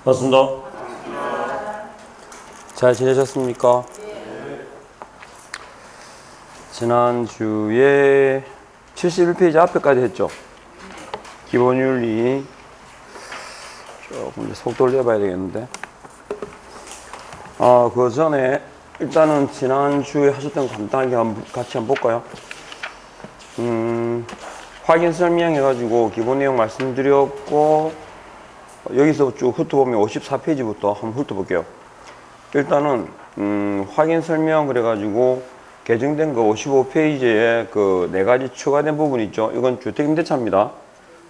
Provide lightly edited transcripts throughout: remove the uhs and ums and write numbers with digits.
반갑습니다. 잘 지내셨습니까? 지난주에 71페이지 앞에까지 했죠. 기본윤리 조금 이제 속도를 내봐야 되겠는데, 그 전에 일단은 지난주에 하셨던 거 간단하게 같이 한번 볼까요? 확인 설명해가지고 기본 내용 말씀드렸고, 여기서 쭉 훑어보면 54페이지부터 한번 훑어볼게요. 일단은 확인 설명 그래가지고 개정된 거 55페이지에 그 4가지 추가된 부분 있죠. 이건 주택임대차입니다.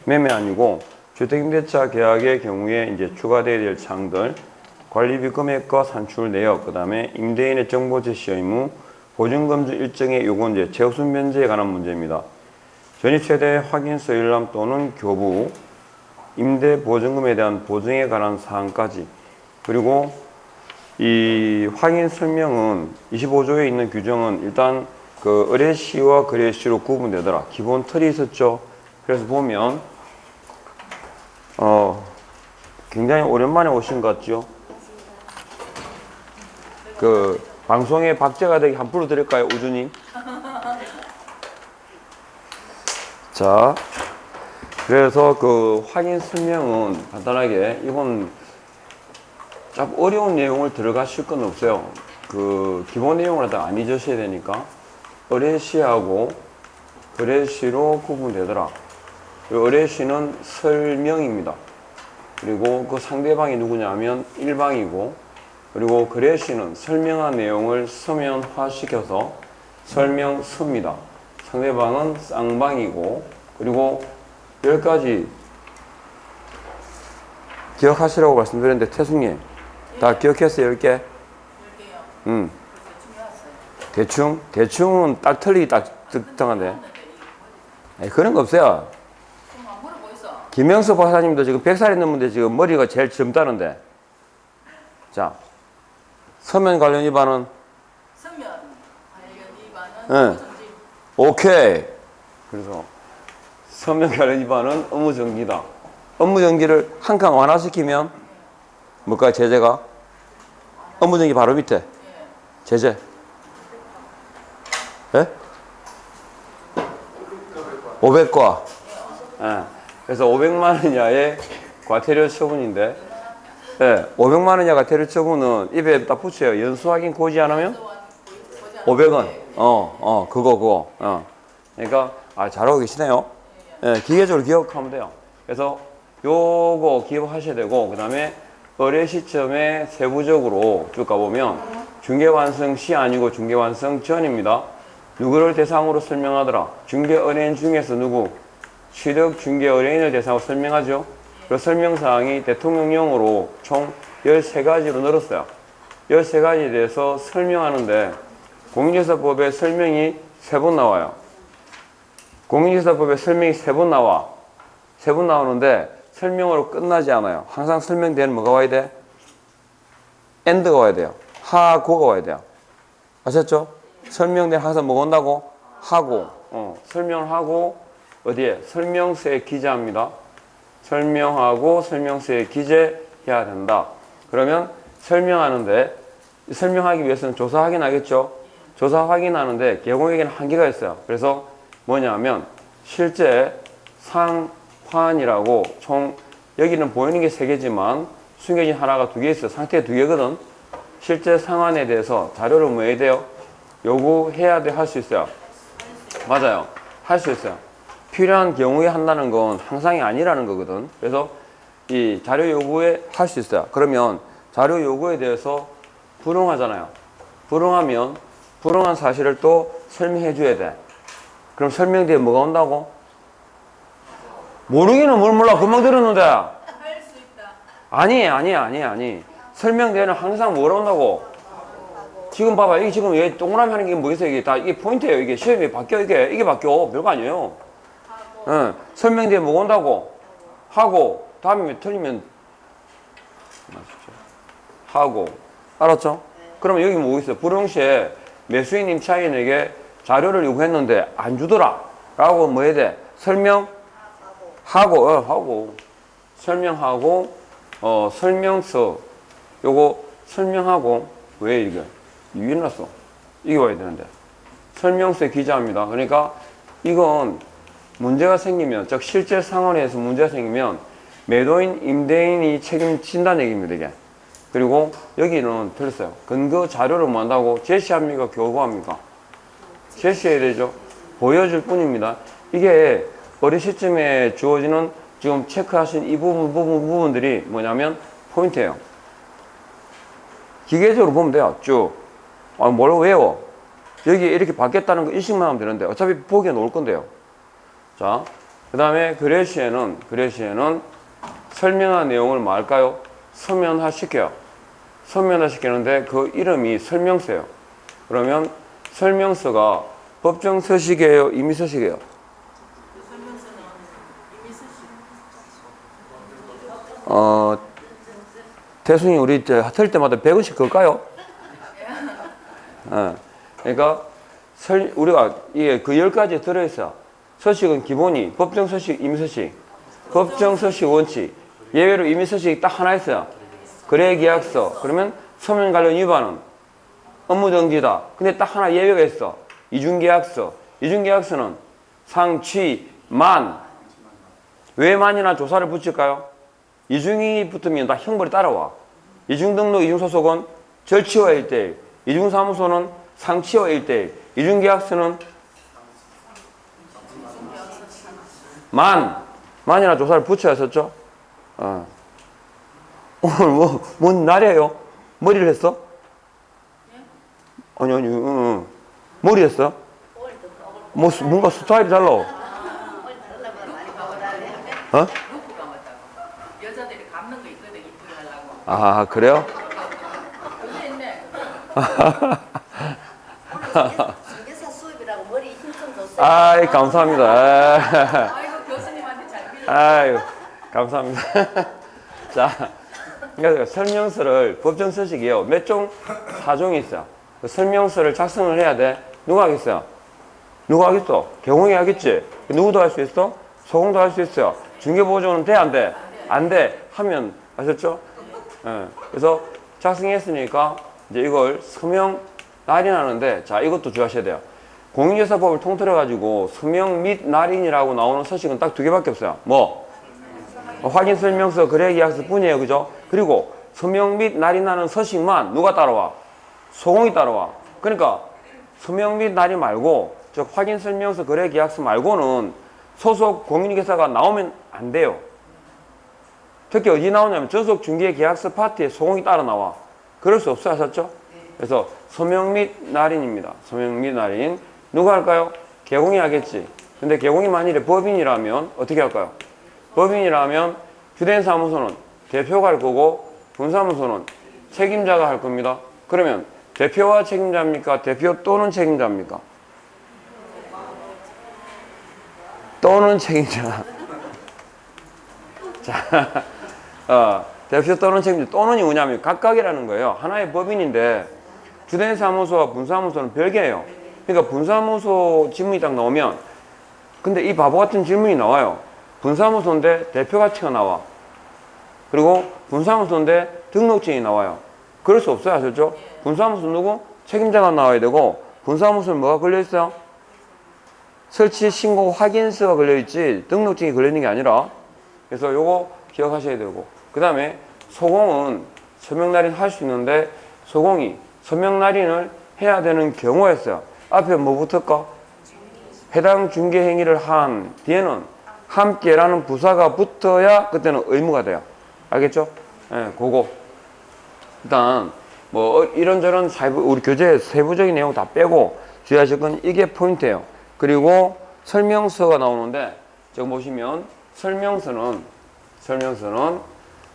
매매 아니고 주택임대차 계약의 경우에 이제 추가되어야 될 사항들, 관리비 금액과 산출 내역, 그 다음에 임대인의 정보 제시 의무, 보증금주 일정의 요건, 이제 재우선 면제에 관한 문제입니다. 전입세대 확인 서열람 또는 교부, 임대 보증금에 대한 보증에 관한 사항까지, 그리고 이 확인 설명은 25조에 있는 규정은 일단 그 의뢰시와 거래시로 구분되더라. 기본 틀이 있었죠. 그래서 보면 굉장히 오랜만에 오신 것 같죠. 그 방송에 박제가 되게 한 불러드릴까요, 우주님? 자, 그래서 그 확인 설명은 간단하게, 이건 참 어려운 내용을 들어가실 건 없어요. 그 기본 내용을 다 안 잊으셔야 되니까. 의뢰시하고 거래시로 구분되더라. 의뢰시는 설명입니다. 그리고 그 상대방이 누구냐면 일방이고, 그리고 거래시는 설명한 내용을 서면화시켜서 설명서입니다. 상대방은 쌍방이고, 그리고 10가지 기억하시라고 말씀드렸는데, 태숙님 다 기억했어요? 10개? 10개요. 대충은 딱 틀리기 딱 특정한데. 그런 거 없어요. 김명수 박사님도 지금 100살이 넘는데 지금 머리가 제일 젊다는데. 자, 서면 관련 위반은? 서면 관련 위반은 업무정지. 오케이. 그래서 서면 관련 위반은 업무정지다. 업무정지를 한 칸 완화시키면 뭘까요? 제재가? 업무정지 바로 밑에 제재. 예? 500과. 예. 그래서 500만 원 이하의 과태료 처분인데, 예, 500만 원 이하 과태료 처분은 입에 딱 붙여요. 연수 확인 고지 안 하면 500원. 그거. 그러니까 잘하고 계시네요. 예, 기계적으로 기억하면 돼요. 그래서 요거 기억하셔야 되고, 그 다음에 의뢰 시점에 세부적으로 쭉 가보면 중개완성 시 아니고 중개완성 전입니다. 누구를 대상으로 설명하더라? 중개의뢰인 중에서 누구? 취득 중개의뢰인을 대상으로 설명하죠. 그 설명사항이 대통령령으로 총 13가지로 늘었어요. 13가지에 대해서 설명하는데 공인중개사법에 설명이 3번 나와요. 공인중개사법에 설명이 3번 나와. 3번 나오는데 설명으로 끝나지 않아요. 항상 설명되는 뭐가 와야 돼? 엔드가 와야 돼요. 하고가 와야 돼요. 아셨죠? 설명된 항상 뭐 온다고? 하고. 설명을 하고 어디에? 설명서에 기재합니다. 설명하고 설명서에 기재해야 된다. 그러면 설명하는데, 설명하기 위해서는 조사 확인하겠죠? 조사 확인하는데 개공에게는 한계가 있어요. 그래서 뭐냐면 실제 상환이라고 총, 여기는 보이는 게 3개지만 숨겨진 하나가 2개 있어요. 상태가 2개거든. 실제 상환에 대해서 자료를 뭐 해야 돼요? 요구해야 돼, 할 수 있어요. 맞아요. 할 수 있어요. 필요한 경우에 한다는 건 항상이 아니라는 거거든. 그래서 이 자료 요구에 할 수 있어요. 그러면 자료 요구에 대해서 불응하잖아요. 불응하면 불응한 사실을 또 설명해 줘야 돼. 그럼 설명 뒤에 뭐가 온다고? 모르기는 뭘 몰라. 금방 들었는데. 할 수 있다. 아니. 설명 뒤에는 항상 뭐가 온다고? 지금 봐봐. 이게 지금 얘 동그라미 하는 게 뭐겠어요? 이게 다 이게 포인트예요. 이게 시험이 바뀌어. 이게 바뀌어. 별거 아니에요. 응. 설명 뒤에 뭐가 온다고? 하고. 다음에 틀리면 하고. 알았죠? 그러면 여기 뭐 있어요? 불응시에 매수인 임차인에게 자료를 요구했는데 안 주더라. 라고 뭐 해야 돼? 설명하고. 설명하고 설명서 요거 설명하고 왜 이게 위에 놨어? 이게 와야 되는데 설명서에 기재합니다. 그러니까 이건 문제가 생기면 즉 실제 상황에서 문제가 생기면 매도인, 임대인이 책임진다는 얘기입니다. 이게. 그리고 여기는 틀렸어요. 근거 자료를 뭐 한다고? 제시합니까? 교부합니까? 제시해야 되죠. 보여줄 뿐입니다. 이게 어린 시점에 주어지는 지금 체크하신 이 부분들이 뭐냐면 포인트예요. 기계적으로 보면 돼요. 쭉. 뭘 외워? 여기 이렇게 바뀌었다는 거 인식만 하면 되는데 어차피 보기에 놓을 건데요. 자, 그 다음에 그래시에는 설명한 내용을 뭐 할까요? 서면화시켜요. 서면화시키는데 그 이름이 설명서예요. 그러면 설명서가 법정 서식이에요? 임의 서식이에요? 대순이 우리 틀 때마다 100원씩 그을까요? 그러니까 우리가 이게 그 10가지 들어있어. 서식은 기본이 법정 서식, 임의 서식, 법정 서식 원칙, 예외로 임의 서식이 딱 하나 있어요. 거래 계약서. 그러면 서면 관련 위반은 업무 정지다. 근데 딱 하나 예외가 있어. 이중계약서. 이중계약서는 상취 만. 왜 만이나 조사를 붙일까요? 이중이 붙으면 다 형벌이 따라와. 이중등록, 이중소속은 절취와 1대1. 이중사무소는 상취와 1대1. 이중계약서는 만이나 조사를 붙여야 했었죠? 오늘 뭔 날이에요? 머리를 했어? 아니, 머리 했어? 뭔가 스타일이 달라. 여자들이 감는 거 있거든, 이쁘게 하려고. 아, 그래요? 그게 있네. 중개사 수입이라고 머리 힘좀 줬어요. 아이, 감사합니다. 아이고, 교수님한테 잘 빌려. 아유, 감사합니다. 자, 그러니까 설명서를 법정 서식이요. 몇 종? 4종이 있어요. 그 설명서를 작성을 해야 돼. 누가 하겠어요? 누가 하겠어? 개공이 하겠지? 누구도 할 수 있어? 소공도 할 수 있어요. 중개보조는 돼? 안 돼? 안 돼. 하면, 아셨죠? 예. 그래서 작성했으니까 이제 이걸 서명 날인하는데, 자, 이것도 주의하셔야 돼요. 공인중개사법을 통틀어가지고 서명 및 날인이라고 나오는 서식은 딱 2개밖에 없어요. 뭐? 확인 설명서, 거래 계약서 뿐이에요. 그죠? 그리고 서명 및 날인하는 서식만 누가 따라와? 소공이 따라와. 그러니까 서명 및 날인 말고, 즉 확인 설명서, 거래 계약서 말고는 소속 공인중개사가 나오면 안 돼요. 특히 어디 나오냐면 전속 중개 계약서 파트에 소공이 따라 나와. 그럴 수 없어요. 하셨죠? 그래서 서명 및 날인입니다. 서명 및 날인. 누가 할까요? 개공이 하겠지. 근데 개공이 만일에 법인이라면 어떻게 할까요? 법인이라면 주된 사무소는 대표가 할 거고 분사무소는 책임자가 할 겁니다. 그러면 대표와 책임자입니까? 대표 또는 책임자입니까? 또는 책임자. 자, 대표 또는 책임자. 또는이 뭐냐면 각각이라는 거예요. 하나의 법인인데 주된 사무소와 분사무소는 별개예요. 그러니까 분사무소 질문이 딱 나오면 근데 이 바보 같은 질문이 나와요. 분사무소인데 대표가치가 나와. 그리고 분사무소인데 등록증이 나와요. 그럴 수 없어요. 아셨죠? 분사무소 누구? 책임자가 나와야 되고 분사무소는 뭐가 걸려있어요? 설치, 신고, 확인서가 걸려있지 등록증이 걸려있는 게 아니라. 그래서 요거 기억하셔야 되고, 그 다음에 소공은 서명날인 할 수 있는데 소공이 서명날인을 해야 되는 경우가 있어요. 앞에 뭐 붙을까? 해당 중개행위를 한 뒤에는 함께라는 부사가 붙어야 그때는 의무가 돼요. 알겠죠? 예, 그거. 일단 뭐 이런저런 우리 교재 세부적인 내용 다 빼고 주의하실 건 이게 포인트예요. 그리고 설명서가 나오는데 저기 보시면 설명서는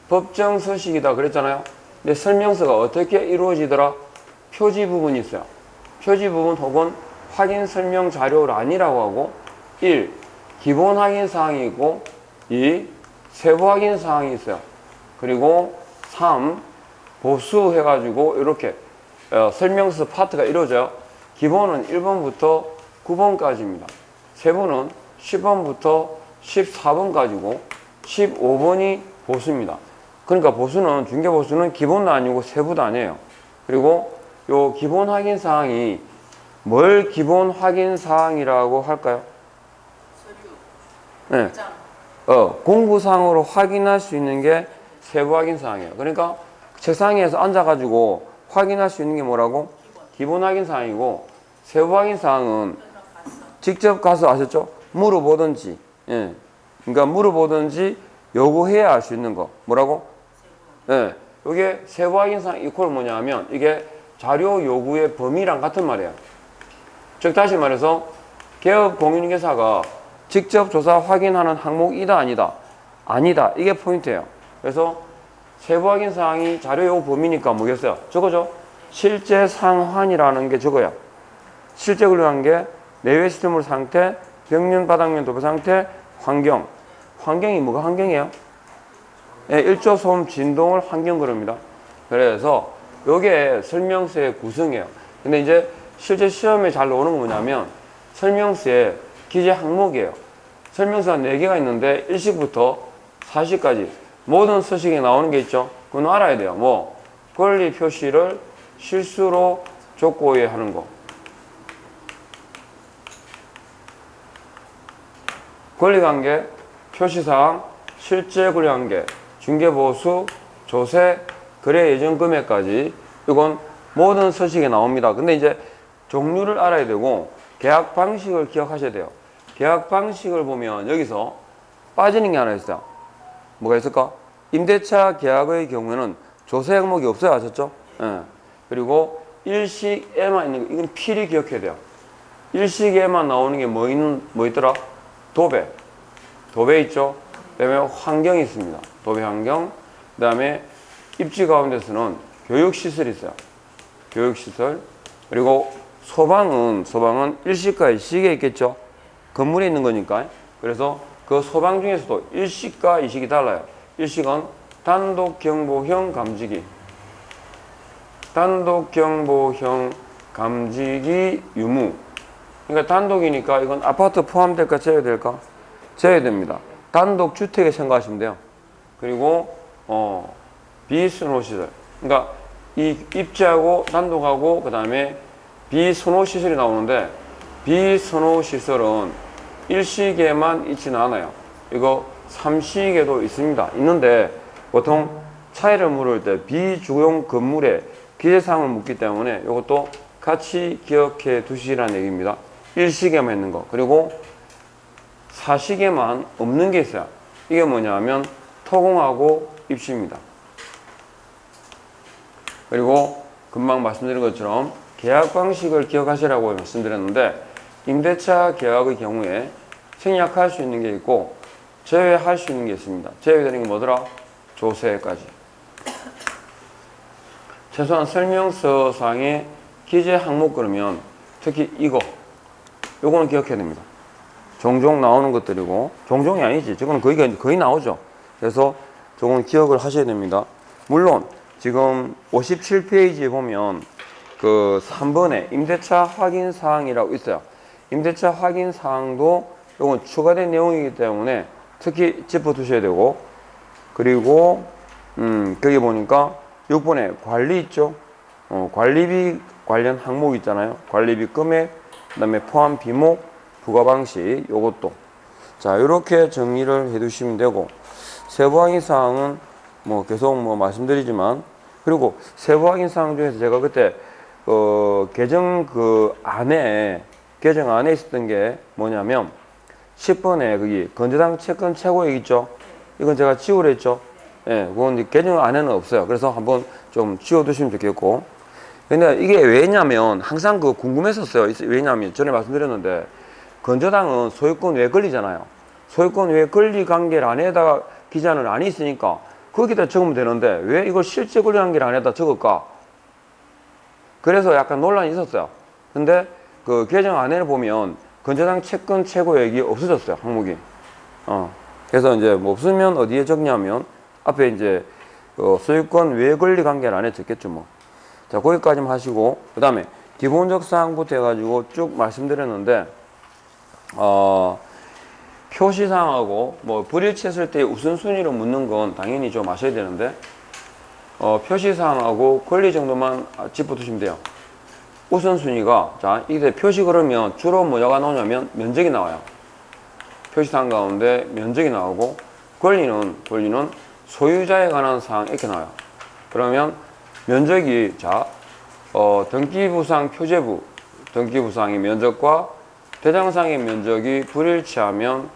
법정 서식이다 그랬잖아요. 근데 설명서가 어떻게 이루어지더라? 표지 부분이 있어요. 표지 부분 혹은 확인 설명 자료란이라고 하고 1. 기본 확인 사항이 있고 2. 세부 확인 사항이 있어요. 그리고 3. 보수 해가지고 이렇게 설명서 파트가 이루어져요. 기본은 1번부터 9번까지입니다. 세부는 10번부터 14번까지고 15번이 보수입니다. 그러니까 보수는, 중개보수는 기본도 아니고 세부도 아니에요. 그리고 요 기본 확인 사항이 뭘 기본 확인 사항이라고 할까요? 서류, 네. 도장, 공부상으로 확인할 수 있는 게 세부 확인 사항이에요. 그러니까 책상 위에서 앉아가지고 확인할 수 있는 게 뭐라고? 기본 확인 사항이고, 세부 확인 사항은 직접 가서 아셨죠? 물어보든지, 예. 그러니까 물어보든지 요구해야 알 수 있는 거. 뭐라고? 예. 이게 세부 확인 사항 이퀄 뭐냐면 이게 자료 요구의 범위랑 같은 말이에요. 즉 다시 말해서 개업 공인중개사가 직접 조사 확인하는 항목이다 아니다? 아니다. 이게 포인트예요. 그래서 세부 확인 사항이 자료 요구 범위니까 뭐겠어요? 저거죠? 실제 상환이라는 게 저거야. 실제 근로한 게 내외 시스템물 상태, 벽면, 바닥면, 도배 상태, 환경. 환경이 뭐가 환경이에요? 예, 일조 소음 진동을 환경 그럽니다. 그래서 요게 설명서의 구성이에요. 근데 이제 실제 시험에 잘 나오는 건 뭐냐면 설명서에 기재 항목이에요. 설명서가 4개가 있는데 1식부터 4식까지 모든 서식에 나오는 게 있죠. 그건 알아야 돼요. 뭐 권리 표시를 실수로 족고에 하는 거. 권리관계, 표시사항, 실제 권리관계, 중개보수, 조세, 거래 예정 금액까지 이건 모든 서식에 나옵니다. 근데 이제 종류를 알아야 되고 계약 방식을 기억하셔야 돼요. 계약 방식을 보면 여기서 빠지는 게 하나 있어요. 뭐가 있을까? 임대차 계약의 경우에는 조세 항목이 없어요. 아셨죠? 예. 그리고 일식에만 있는 거, 이건 필히 기억해야 돼요. 일식에만 나오는 게 뭐 있더라? 도배. 도배 있죠? 그 다음에 환경이 있습니다. 도배 환경. 그 다음에 입지 가운데서는 교육시설이 있어요. 교육시설. 그리고 소방은 일식과 이식에 있겠죠? 건물에 있는 거니까. 그래서 그 소방 중에서도 일식과 이식이 달라요. 일식은 단독경보형 감지기. 단독경보형 감지기 유무. 그러니까 단독이니까 이건 아파트 포함될까 제외 될까? 제외 됩니다. 단독주택에 생각하시면 돼요. 그리고 비선호시설. 그러니까 이 입지하고 단독하고 그 다음에 비선호시설이 나오는데 비선호시설은 일식에만 있지는 않아요. 이거 삼식에도 있습니다. 있는데 보통 차이를 물을 때 비주용 건물에 기재사항을 묻기 때문에 이것도 같이 기억해 두시라는 얘기입니다. 일식에만 있는 거. 그리고 사식에만 없는 게 있어요. 이게 뭐냐면 토공하고 입시입니다. 그리고 금방 말씀드린 것처럼 계약 방식을 기억하시라고 말씀드렸는데 임대차 계약의 경우에 생략할 수 있는 게 있고 제외할 수 있는 게 있습니다. 제외되는 게 뭐더라? 조세까지. 최소한 설명서 상에 기재 항목 그러면 특히 요거는 기억해야 됩니다. 종종 나오는 것들이고 종종이 아니지. 저거는 거의 나오죠. 그래서 저거는 기억을 하셔야 됩니다. 물론 지금 57페이지에 보면 그 3번에 임대차 확인 사항이라고 있어요. 임대차 확인 사항도 이건 추가된 내용이기 때문에 특히 짚어두셔야 되고, 그리고 거기 보니까 6번에 관리 있죠. 관리비 관련 항목 있잖아요. 관리비 금액, 그 다음에 포함 비목, 부과 방식, 요것도. 자, 이렇게 정리를 해 두시면 되고, 세부 확인 사항은 뭐 계속 뭐 말씀드리지만, 그리고 세부 확인 사항 중에서 제가 그때 개정 안에 있었던 게 뭐냐면 10번에 거기 건재당 채권 최고액 있죠. 이건 제가 지우려 했죠. 예, 그건 이제 개정 안에는 없어요. 그래서 한번 좀 지워두시면 좋겠고. 근데 이게 왜냐면 항상 궁금했었어요. 왜냐면 전에 말씀드렸는데 건재당은 소유권 외 권리잖아요. 소유권 외 권리 관계를 안에다가 기재하는 안이 있으니까 거기다 적으면 되는데 왜 이걸 실제 권리 관계를 안에다 적을까? 그래서 약간 논란이 있었어요. 근데 그 개정 안에를 보면 건재당 채권 최고액이 없어졌어요. 항목이. 그래서 이제 뭐 없으면 어디에 적냐면 앞에 이제 소유권 외 권리 관계를 안에 적겠죠 뭐. 자, 거기까지만 하시고 그 다음에 기본적 사항부터 해가지고 쭉 말씀드렸는데 표시사항하고 뭐 불일치했을 때 우선순위로 묻는 건 당연히 좀 아셔야 되는데 표시사항하고 권리 정도만 짚어두시면 돼요. 우선순위가 자 이게 표시 그러면 주로 뭐가 나오냐면 면적이 나와요. 표시사항 가운데 면적이 나오고 권리는 소유자에 관한 사항 이렇게 나와요. 그러면 면적이 자 등기부상 표제부 등기부상의 면적과 대장상의 면적이 불일치하면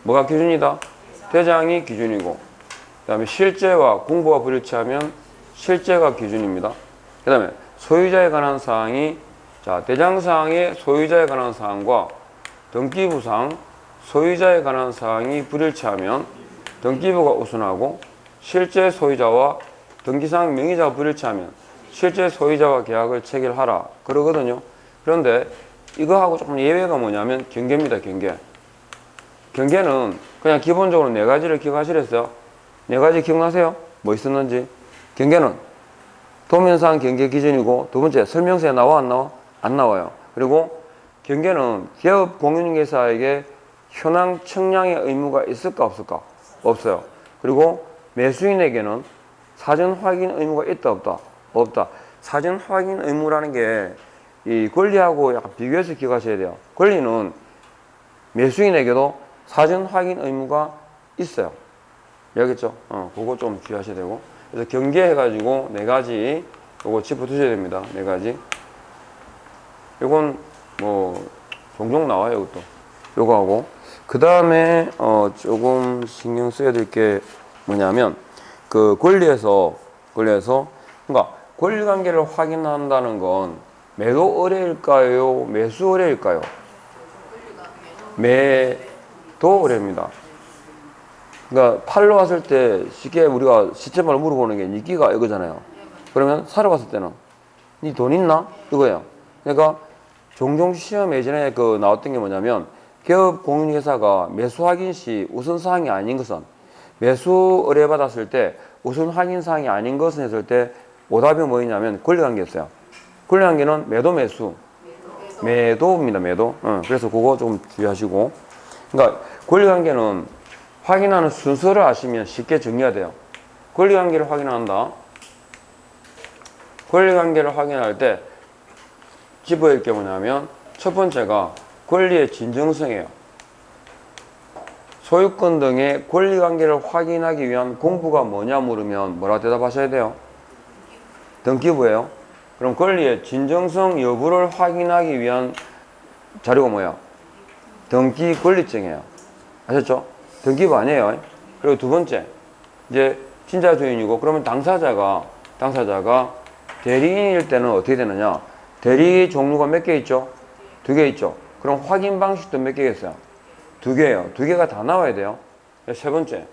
뭐가 기준이다? 대장이 기준이고 그 다음에 실제와 공부가 불일치하면 실제가 기준입니다. 그 다음에 소유자에 관한 사항이 자 대장상의 소유자에 관한 사항과 등기부상 소유자에 관한 사항이 불일치하면 등기부가 우선하고 실제 소유자와 등기상 명의자가 불일치하면 실제 소유자와 계약을 체결하라 그러거든요. 그런데 이거하고 조금 예외가 뭐냐면 경계입니다. 경계는 그냥 기본적으로 네 가지를 기억하시랬어요. 네 가지 기억나세요? 뭐 있었는지. 경계는 도면상 경계 기준이고 두 번째 설명서에 나와 안 나와? 안 나와요. 그리고 경계는 기업 공인중개사에게 현황 청량의 의무가 있을까 없을까? 없어요. 그리고 매수인에게는 사전 확인 의무가 있다 없다? 없다. 사전 확인 의무라는 게 이 권리하고 약간 비교해서 기억하셔야 돼요. 권리는 매수인에게도 사전 확인 의무가 있어요. 알겠죠? 그거 좀 주의하셔야 되고. 그래서 경계해가지고 네 가지 요거 짚어두셔야 됩니다. 네 가지. 요건 뭐 종종 나와요. 이것도. 요거 하고. 그 다음에 조금 신경 써야 될 게 뭐냐면 그 권리에서 그러니까 권리관계를 확인한다는 건 매도 의뢰일까요? 매수 의뢰일까요? 매도 의뢰입니다. 그러니까 팔러 왔을 때 쉽게 우리가 시점을 물어보는 게 니끼가 이거잖아요. 그러면 사러 갔을 때는 니 돈 있나? 이거예요. 그러니까 종종 시험 예전에 그 나왔던 게 뭐냐면 기업 공인회사가 매수 확인 시 우선 사항이 아닌 것은 매수 의뢰 받았을 때 우선 확인 사항이 아닌 것은 했을 때 오답이 뭐였냐면 권리관계였어요. 권리관계는 매도 매수 매도입니다. 매도. 그래서 그거 좀 주의하시고. 그러니까 권리관계는 확인하는 순서를 아시면 쉽게 정리가 돼요. 권리관계를 확인한다. 권리관계를 확인할 때 짚어야 할 게 뭐냐면 첫 번째가 권리의 진정성이에요. 소유권 등의 권리관계를 확인하기 위한 공부가 뭐냐 물으면 뭐라 대답하셔야 돼요? 등기부예요. 그럼 권리의 진정성 여부를 확인하기 위한 자료가 뭐야? 등기 권리증이에요. 아셨죠? 등기부 아니에요. 그리고 두 번째, 이제 진짜 주인이고 그러면 당사자가 대리인일 때는 어떻게 되느냐? 대리 종류가 몇 개 있죠? 2개 있죠. 그럼 확인 방식도 몇 개겠어요? 2개예요. 2개가 다 나와야 돼요. 세 번째,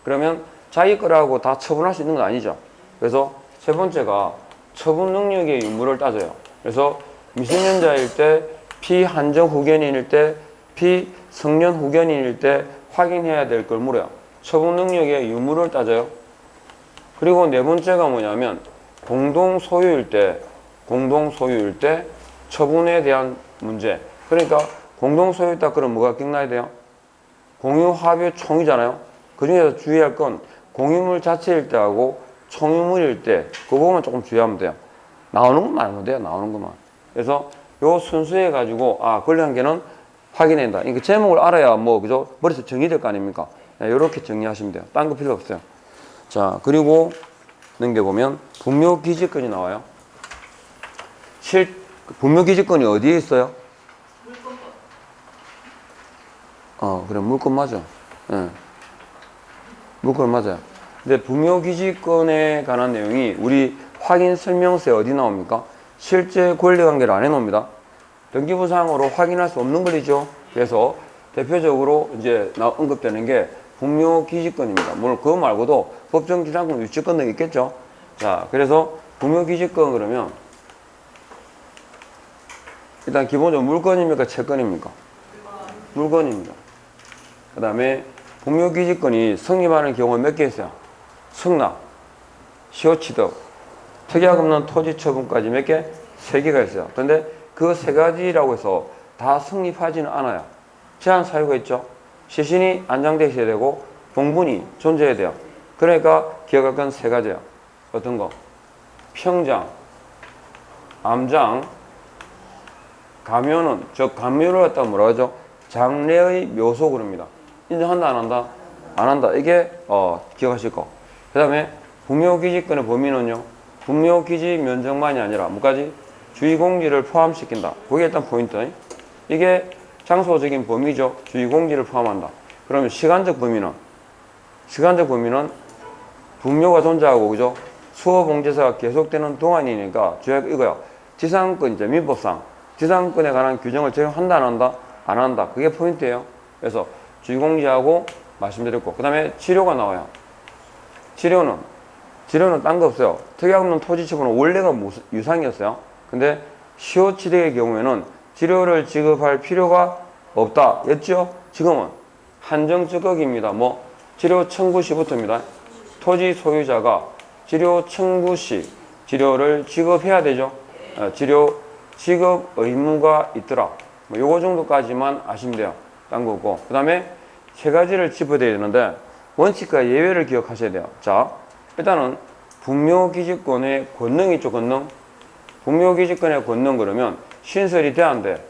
그러면 자기 거라고 다 처분할 수 있는 건 아니죠. 그래서 세 번째가 처분 능력의 유무를 따져요. 그래서 미성년자일 때, 피한정 후견인일 때, 피성년 후견인일 때 확인해야 될 걸 물어요. 처분 능력의 유무를 따져요. 그리고 네 번째가 뭐냐면 공동 소유일 때 처분에 대한 문제. 그러니까 공동 소유다 그럼 뭐가 기억나야 돼요? 공유 합의 총이잖아요. 그 중에서 주의할 건 공유물 자체일 때하고 총유물일 때 그거만 조금 주의하면 돼요. 나오는 것만 알면 돼요. 나오는 것만. 그래서 요 순수해 가지고 권리관계는 확인한다. 그러니까 제목을 알아야 뭐 그죠? 머릿속에 정리될 거 아닙니까? 이렇게 정리하시면 돼요. 딴 거 필요 없어요. 자, 그리고 넘겨보면 분묘기지권이 나와요. 분묘기지권이 어디에 있어요? 그래, 물건 맞아. 예. 물건 맞아요. 근데 분묘기지권에 관한 내용이 우리 확인 설명서에 어디 나옵니까? 실제 권리관계를 안 해놓습니다. 등기부상으로 확인할 수 없는 권리죠. 그래서 대표적으로 이제 언급되는 게 분묘기지권입니다. 물론 그거 말고도 법정지상권, 유치권 등 있겠죠. 자, 그래서 분묘기지권 그러면 일단 기본적으로 물건입니까? 채권입니까? 물건입니다. 그 다음에 분묘기지권이 성립하는 경우가 몇 개 있어요? 승낙, 시효취득, 특약 없는 토지 처분까지 몇 개? 3개가 있어요. 그런데 그 3가지라고 해서 다 성립하지는 않아요. 제한 사유가 있죠. 시신이 안장되어 있어야 되고 봉분이 존재해야 돼요. 그러니까 기억할 건 세 가지예요. 어떤 거? 평장, 암장, 가묘는 저 가묘를 갖다 뭐라 하죠? 장례의 묘소 그럽니다. 인정한다 안 한다? 안 한다. 이게 기억하실 거. 그 다음에 분묘기지권의 범위는요. 분묘기지 면적만이 아니라 뭐까지? 주의공지를 포함시킨다. 그게 일단 포인트. 이게 장소적인 범위죠. 주의공지를 포함한다. 그러면 시간적 범위는 분묘가 존재하고 그죠? 수호봉제사가 계속되는 동안이니까 주의할 이거요. 지상권 이제 민법상 지상권에 관한 규정을 적용한다 안 한다? 안 한다. 그게 포인트예요. 그래서 주의공지하고 말씀드렸고 그 다음에 치료가 나와요. 치료는 딴 거 없어요. 특약없는 토지처분은 원래가 유상이었어요. 근데 시효치료의 경우에는 치료를 지급할 필요가 없다 였죠. 지금은 한정적극입니다. 뭐 치료 청구 시부터입니다. 토지 소유자가 치료 청구 시 치료를 지급해야 되죠. 치료 지급 의무가 있더라. 뭐 요거 정도까지만 아시면 돼요. 딴 거 없고. 그 다음에 세 가지를 짚어야 되는데 원칙과 예외를 기억하셔야 돼요. 자, 일단은 분묘기지권의 권능 있죠. 권능. 분묘기지권의 권능 그러면 신설이 돼야 안 돼.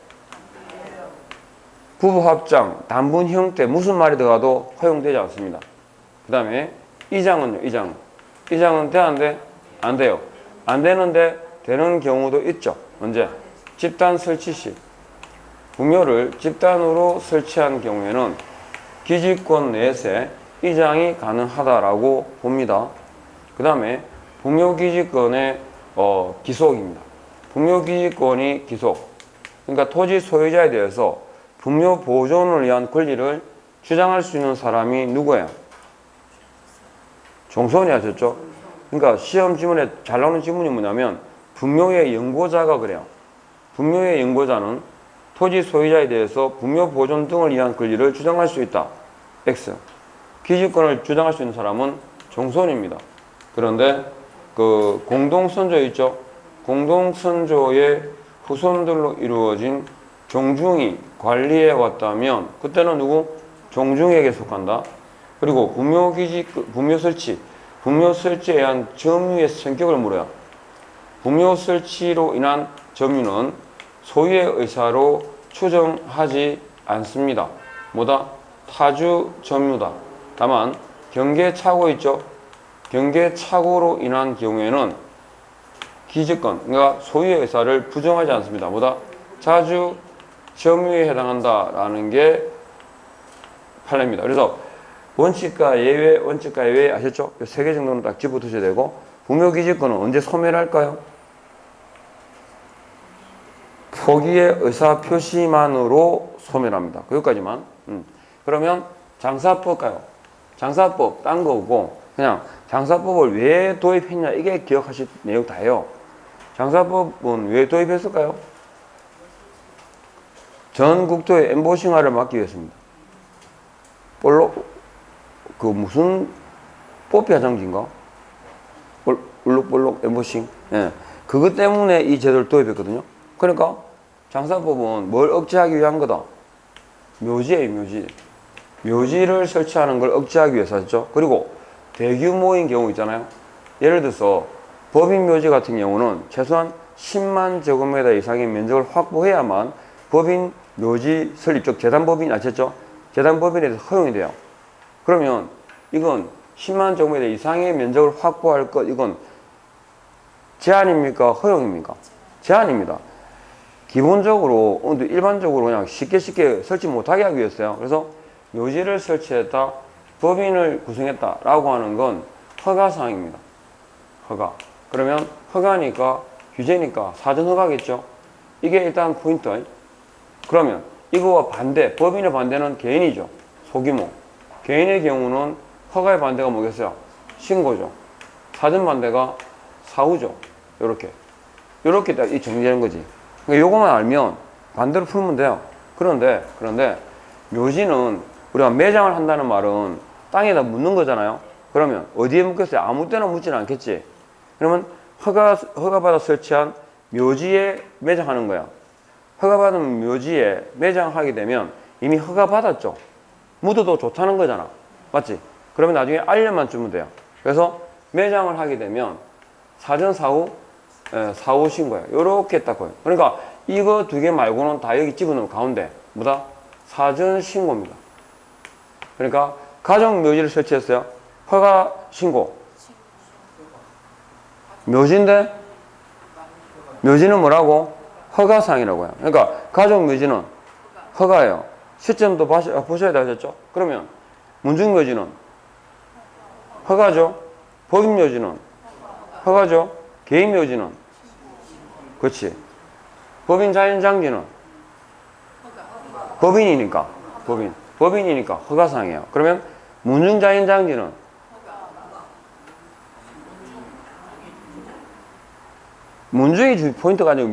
부부합장, 단분 형태 무슨 말이 들어가도 허용되지 않습니다. 그 다음에 이장은요. 이장은 돼 안 돼? 안 돼요. 안 되는데 되는 경우도 있죠. 언제? 집단 설치 시. 분묘를 집단으로 설치한 경우에는 기지권 내에서 이장이 가능하다라고 봅니다. 그 다음에 분묘기지권의 기속입니다. 분묘기지권이 기속. 그러니까 토지 소유자에 대해서 분묘 보존을 위한 권리를 주장할 수 있는 사람이 누구예요? 종손이 하셨죠? 그러니까 시험 지문에 잘 나오는 지문이 뭐냐면 분묘의 연고자가 그래요. 분묘의 연고자는 토지 소유자에 대해서 분묘 보존 등을 위한 권리를 주장할 수 있다. X. 기지권을 주장할 수 있는 사람은 종손입니다. 그런데 그 공동선조 있죠? 공동선조의 후손들로 이루어진 종중이 관리해 왔다면 그때는 누구? 종중에게 속한다. 그리고 분묘 설치에 의한 점유의 성격을 물어요. 분묘 설치로 인한 점유는 소유의 의사로 추정하지 않습니다. 뭐다? 타주 점유다. 다만 경계착오 있죠? 경계착오로 인한 경우에는 기지권, 그러니까 소유의 의사를 부정하지 않습니다. 뭐다? 자주 점유에 해당한다라는 게 판례입니다. 그래서 원칙과 예외 아셨죠? 세 개 정도는 딱 집어두셔야 되고 분묘기지권은 언제 소멸할까요? 포기의 의사표시만으로 소멸합니다. 거기까지만. 그러면 장사법 가요. 장사법 딴 거고 그냥 장사법을 왜 도입했냐 이게 기억하실 내용 다예요. 장사법은 왜 도입했을까요? 전 국토의 엠보싱화를 막기 위해서입니다. 무슨 뽀삐 화장지인가? 볼록 엠보싱. 예. 그것 때문에 이 제도를 도입했거든요. 그러니까 장사법은 뭘 억제하기 위한 거다? 묘지예요, 묘지. 묘지를 설치하는 걸 억제하기 위해서 했죠. 그리고 대규모인 경우 있잖아요. 예를 들어서 법인 묘지 같은 경우는 최소한 10만 제곱미터 이상의 면적을 확보해야만 법인 묘지 설립, 즉 재단법인 아셨죠? 재단법인에 대해서 허용이 돼요. 그러면 이건 10만 제곱미터 이상의 면적을 확보할 것, 이건 제한입니까? 허용입니까? 제한입니다. 기본적으로, 일반적으로 그냥 쉽게 설치 못하게 하기 위해서요. 그래서 묘지를 설치했다, 법인을 구성했다라고 하는 건 허가사항입니다. 허가. 그러면 허가니까, 규제니까 사전 허가겠죠? 이게 일단 포인트. 그러면 이거와 반대, 법인의 반대는 개인이죠. 소규모. 개인의 경우는 허가의 반대가 뭐겠어요? 신고죠. 사전 반대가 사후죠. 요렇게 딱 정리되는 거지. 그러니까 요거만 알면 반대로 풀면 돼요. 그런데 묘지는 우리가 매장을 한다는 말은 땅에다 묻는 거잖아요. 그러면 어디에 묻겠어요? 아무 때나 묻지는 않겠지. 그러면 허가받아 설치한 묘지에 매장하는 거야. 허가받은 묘지에 매장하게 되면 이미 허가받았죠. 묻어도 좋다는 거잖아. 맞지? 그러면 나중에 알려만 주면 돼요. 그래서 매장을 하게 되면 사전 사후 사후 신고예요. 요렇게 딱 보여요. 그러니까 이거 두 개 말고는 다 여기 집어넣으면 가운데 뭐다? 사전 신고입니다. 그러니까 가정 묘지를 설치했어요. 허가 신고. 묘지인데 묘지는 뭐라고? 허가사항이라고 해요. 그러니까 가정 묘지는 허가예요. 시점도 보셔야 되겠죠? 그러면 문중묘지는 허가죠. 법인묘지는 허가죠. 개인묘지는 그렇지. 법인자연장지는 법인이니까 법인이니까 허가사항이에요. 그러면 문중자연장지는 문중이 포인트가 아니고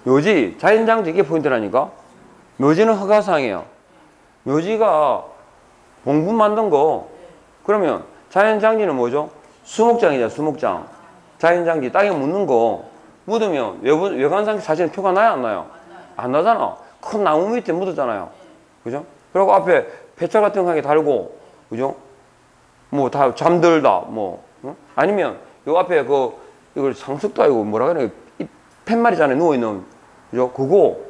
묘지 자연장지 이게 포인트라니까. 묘지는 허가사항이에요. 묘지가 봉분 만든 거. 그러면 자연장지는 뭐죠? 수목장이죠. 수목장. 자연장지 땅에 묻는 거 묻으면 외관상 사진은 표가 나요 안 나요? 안 나잖아. 큰 나무 밑에 묻었잖아요. 그죠? 그리고 앞에 폐차 같은 거 하게 달고, 그죠? 뭐 다 잠들다 뭐 응? 아니면 요 앞에 이걸 상석도 아니고 뭐라 그래, 이 팻말이잖아요. 누워있는, 그죠? 그거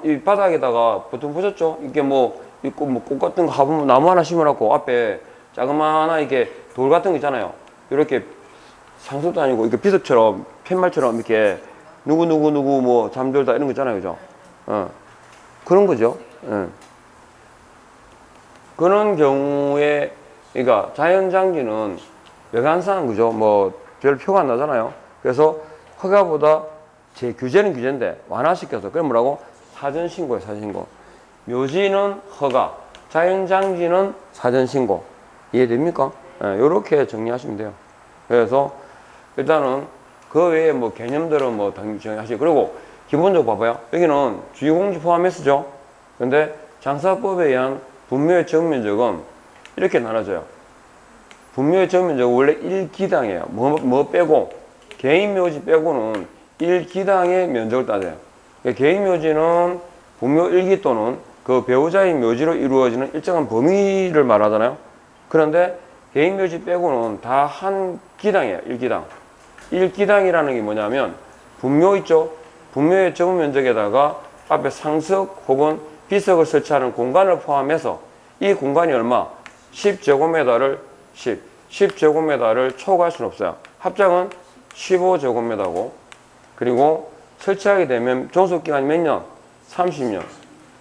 이 바닥에다가 보통 보셨죠? 이게 있고 꽃 같은 거 화분 나무 하나 심어놨고 앞에 자그마한 이게 돌 같은 거 있잖아요. 이렇게 상석도 아니고 이렇게 비석처럼 팻말처럼 이렇게 누구 뭐 잠들다 이런 거 있잖아요. 그죠? 그런 거죠. 그런 경우에 그러니까 자연장지는 외관상 그죠? 뭐 별 표가 안 나잖아요. 그래서 허가보다 규제는 규제인데 완화시켜서 그럼 뭐라고? 사전신고예요. 사전신고. 묘지는 허가, 자연장지는 사전신고. 이해됩니까? 요렇게 정리하시면 돼요. 그래서 일단은 그 외에 뭐 개념들은 뭐 당연히 정리하시고, 그리고 기본적으로 봐봐요. 여기는 주유공지 포함해서죠. 근데 장사법에 의한 분묘의 정면적은 이렇게 나눠져요. 분묘의 정면적은 원래 1기당이에요. 뭐 빼고? 개인묘지 빼고는 1기당의 면적을 따져요. 개인묘지는 분묘 1기 또는 그 배우자의 묘지로 이루어지는 일정한 범위를 말하잖아요. 그런데 개인묘지 빼고는 다 한 기당이에요. 1기당. 1기당이라는 게 뭐냐면 분묘 있죠? 분묘의 정면 면적에다가 앞에 상석 혹은 비석을 설치하는 공간을 포함해서 이 공간이 얼마? 10제곱미터를 10제곱미터를 초과할 수는 없어요. 합장은 15제곱미터고, 그리고 설치하게 되면 종속기간이 몇 년? 30년.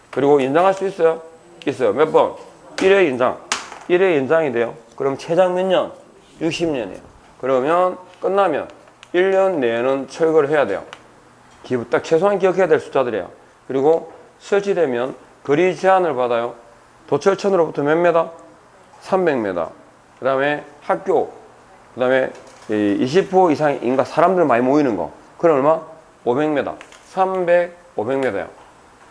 그리고 연장할 수 있어요? 있어요. 몇 번? 1회 연장. 1회 연장이 돼요. 그럼 최장 몇 년? 60년이에요. 그러면 끝나면 1년 내에는 철거를 해야 돼요. 딱 최소한 기억해야 될 숫자들이에요. 그리고 설치되면 거리 제한을 받아요. 도철천으로부터 몇 메다? 300m. 그 다음에 학교, 그 다음에 20호 이상의 인가, 사람들 많이 모이는 거. 그럼 얼마? 500m. 300, 500m요.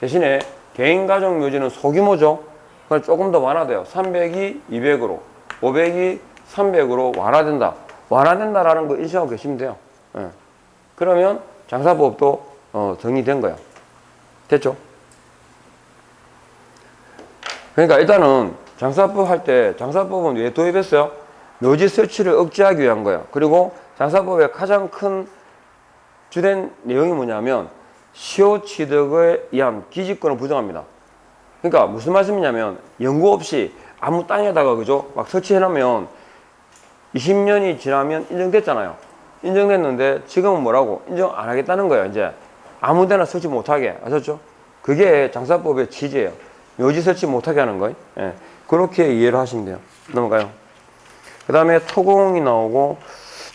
대신에 개인 가정 묘지는 소규모죠. 그래서 조금 더 완화돼요. 300이 200으로, 500이 300으로 완화된다. 완화된다라는 거 인식하고 계시면 돼요. 그러면 장사법도 정리된 거예요. 됐죠? 그러니까 일단은 장사법 할 때, 장사법은 왜 도입했어요? 묘지 설치를 억제하기 위한 거예요. 그리고 장사법의 가장 큰 주된 내용이 뭐냐면 시효 취득에 의한 기지권을 부정합니다. 그러니까 무슨 말씀이냐면 연구 없이 아무 땅에다가 그죠? 막 설치해 놓으면 20년이 지나면 인정됐잖아요. 인정됐는데 지금은 뭐라고? 인정 안 하겠다는 거예요. 이제 아무 데나 설치 못하게. 아셨죠? 그게 장사법의 취지예요. 묘지 설치 못하게 하는 거예요. 예. 그렇게 이해를 하시면 돼요. 넘어가요. 그 다음에 토공이 나오고,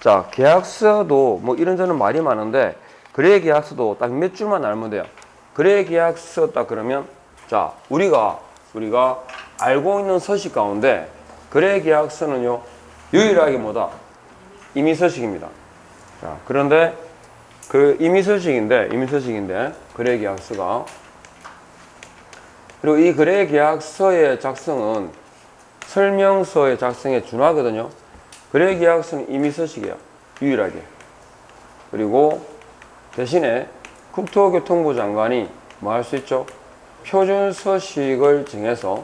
자, 계약서도 뭐 이런저런 말이 많은데, 거래 계약서도 딱 몇 줄만 알면 돼요. 거래 계약서 딱 그러면, 자, 우리가 알고 있는 서식 가운데, 거래 계약서는요, 유일하게 뭐다? 임의서식입니다. 자, 그런데 그 임의서식인데, 거래 계약서가. 그리고 이 거래 계약서의 작성은 설명서의 작성에 준하거든요. 거래 계약서는 임의서식이에요. 유일하게. 그리고 대신에 국토교통부 장관이 뭐 할 수 있죠? 표준서식을 정해서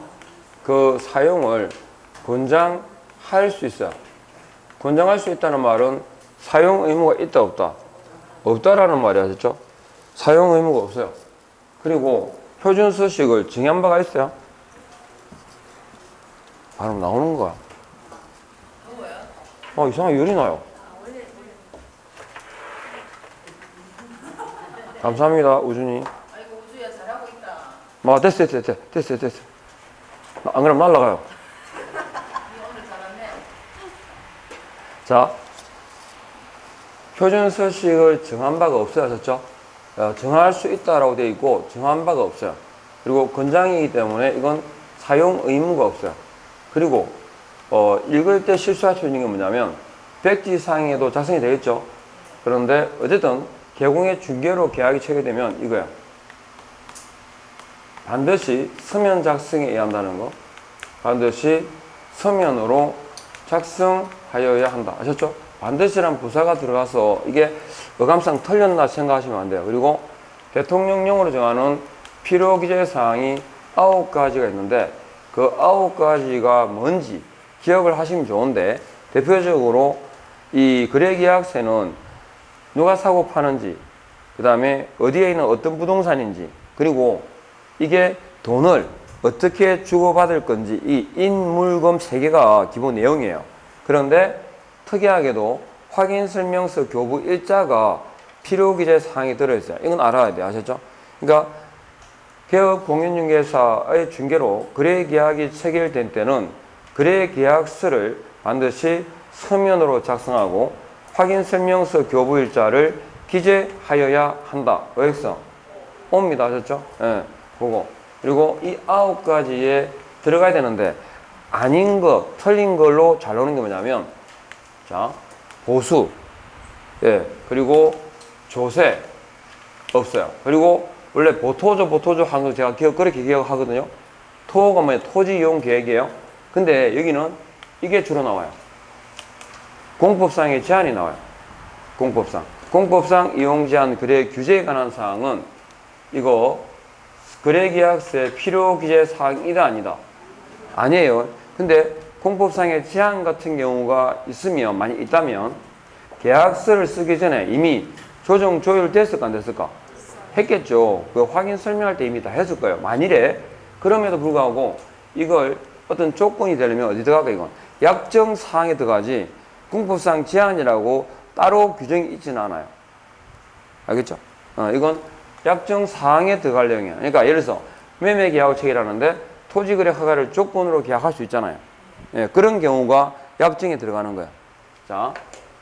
그 사용을 권장할 수 있어요. 권장할 수 있다는 말은 사용 의무가 있다 없다? 없다라는 말이 하셨죠? 사용 의무가 없어요. 그리고 표준 서식을 정의한 바가 있어요? 바로 나오는 거야. 이상하게 열이 나요. 감사합니다, 우준이. 아이고 우주야 잘하고 있다. 됐어. 안 그러면 날아가요. 니 오늘 잘하네. 자, 표준 서식을 정한 바가 없어요, 하셨죠? 정할 수 있다라고 되어 있고 정한 바가 없어요. 그리고 권장이기 때문에 이건 사용 의무가 없어요. 그리고 읽을 때 실수할 수 있는 게 뭐냐면 백지사항에도 작성이 되겠죠. 그런데 어쨌든 개공의 중개로 계약이 체결되면 이거야. 반드시 서면 작성에 의해야 한다는 거. 반드시 서면으로 작성하여야 한다. 아셨죠? 반드시란 부사가 들어가서 이게 어감상 틀렸나 생각하시면 안 돼요. 그리고 대통령령으로 정하는 필요 기재 사항이 9가지가 있는데 그 9가지가 뭔지 기억을 하시면 좋은데 대표적으로 이 거래계약서는 누가 사고 파는지, 그 다음에 어디에 있는 어떤 부동산인지, 그리고 이게 돈을 어떻게 주고받을 건지 이 인물금 3개가 기본 내용이에요. 그런데 특이하게도 확인설명서 교부 일자가 필요기재 사항이 들어있어요. 이건 알아야 돼요. 아셨죠? 그러니까 개업공인중개사의 중개로 거래계약이 체결된 때는 거래계약서를 반드시 서면으로 작성하고 확인설명서 교부일자를 기재하여야 한다. OX 옵니다. 아셨죠? 예, 보고. 그리고 이 9가지에 들어가야 되는데 아닌 거, 틀린 걸로 잘 나오는 게 뭐냐면 자, 보수, 예, 그리고 조세 없어요. 그리고 원래 보토조 하는 거 제가 그렇게 기억하거든요. 토가 뭐냐, 토지 이용 계획이에요. 근데 여기는 이게 주로 나와요. 공법상의 제한이 나와요. 공법상 이용 제한 거래 규제에 관한 사항은 이거 거래계약서의 필요 기재 사항이다 아니다? 아니에요. 근데 공법상의 제한 같은 경우가 있으면, 많이 있다면 계약서를 쓰기 전에 이미 조정 조율됐을까 안 됐을까? 했겠죠. 그 확인 설명할 때 이미 다 했을 거예요. 만일에 그럼에도 불구하고 이걸 어떤 조건이 되려면 어디 들어갈까 이건? 약정 사항에 들어가지 공법상 제한이라고 따로 규정이 있지는 않아요. 알겠죠? 이건 약정 사항에 들어갈 내용이에요. 그러니까 예를 들어서 매매 계약을 체결하는데 토지거래 허가를 조건으로 계약할 수 있잖아요. 예, 그런 경우가 약정에 들어가는 거예요. 자,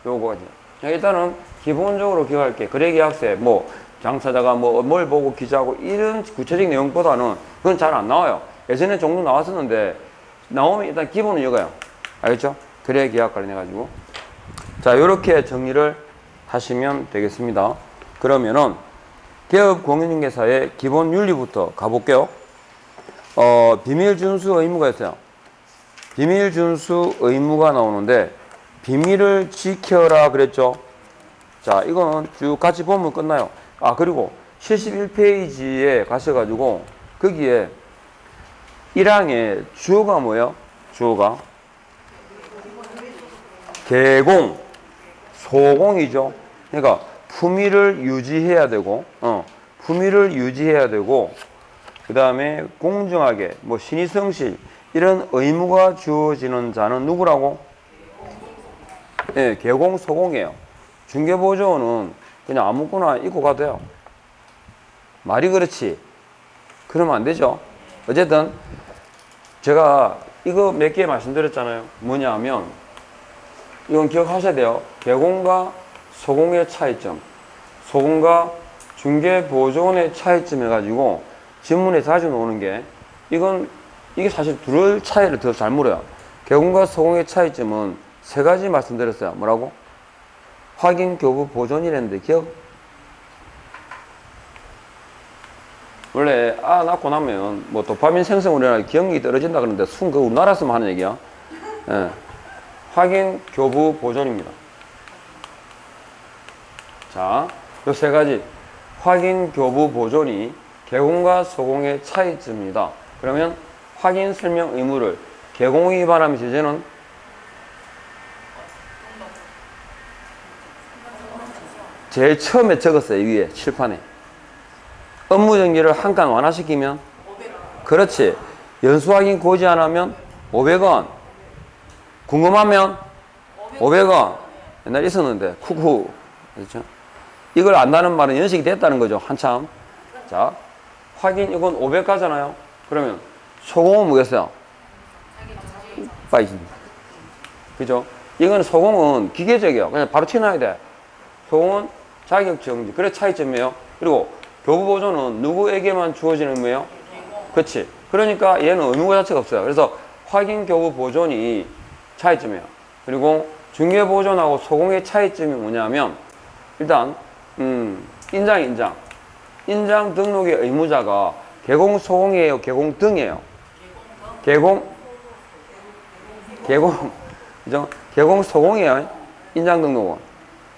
요거까지. 일단은 기본적으로 기억할게. 거래계약서에 뭐 당사자가 뭐 뭘 보고 기재하고 이런 구체적인 내용보다는 그건 잘 안 나와요. 예전에 종종 나왔었는데 나오면 일단 기본은 이거예요. 알겠죠? 거래계약 관련해가지고. 자, 요렇게 정리를 하시면 되겠습니다. 그러면은 개업공인중개사의 기본 윤리부터 가볼게요. 비밀 준수 의무가 있어요. 비밀 준수 의무가 나오는데 비밀을 지켜라 그랬죠. 자, 이거는 쭉 같이 보면 끝나요. 그리고 71페이지에 가셔가지고 거기에 1항에 주어가 뭐예요? 주어가 개공, 소공이죠. 그러니까 품위를 유지해야 되고, 품위를 유지해야 되고, 그 다음에 공정하게, 뭐 신의성실 이런 의무가 주어지는 자는 누구라고? 예, 개공, 소공이에요. 중개보조는 그냥 아무거나 입고 가도 돼요. 말이 그렇지. 그러면 안 되죠. 어쨌든 제가 이거 몇 개 말씀드렸잖아요. 뭐냐 하면 이건 기억하셔야 돼요. 개공과 소공의 차이점, 소공과 중개보조원의 차이점 해가지고 지문에 자주 나오는 게 이게 사실 둘의 차이를 더 잘 물어요. 개공과 소공의 차이점은 3가지 말씀드렸어요. 뭐라고? 확인, 교부, 보존이랬는데 기억? 원래 낳고 나면 뭐 도파민 생성으로 인해 기억력이 떨어진다 그러는데 그거 우리나라에서만 하는 얘기야. 예. 확인, 교부, 보존입니다. 자, 요 3가지 확인, 교부, 보존이 개공과 소공의 차이점입니다. 그러면 확인 설명 의무를 개공 위반하면 제재는 제일 처음에 적었어요. 위에 칠판에. 업무 정지를 한 칸 완화시키면 그렇지. 연수 확인 고지 안 하면 500원. 궁금하면 500원. 옛날에 있었는데 쿠쿠. 그렇죠? 이걸 안다는 말은 연식이 됐다는 거죠. 한참. 자, 확인 이건 500가잖아요. 그러면 소공은 뭐겠어요? 빠이지. 그죠? 이건 소공은 기계적이에요. 그냥 바로 튀어나와야 돼. 소공은 자격정지. 그래 차이점이에요. 그리고 교부보조는 누구에게만 주어지는 의무예요? 그렇지. 그러니까 얘는 의무가 자체가 없어요. 그래서 확인 교부보존이 차이점이에요. 그리고 중개보존하고 소공의 차이점이 뭐냐면 일단 인장 등록의 의무자가 개공 소공이에요, 개공 등이에요. 그죠? 개공 소공이에요. 인장 등록은.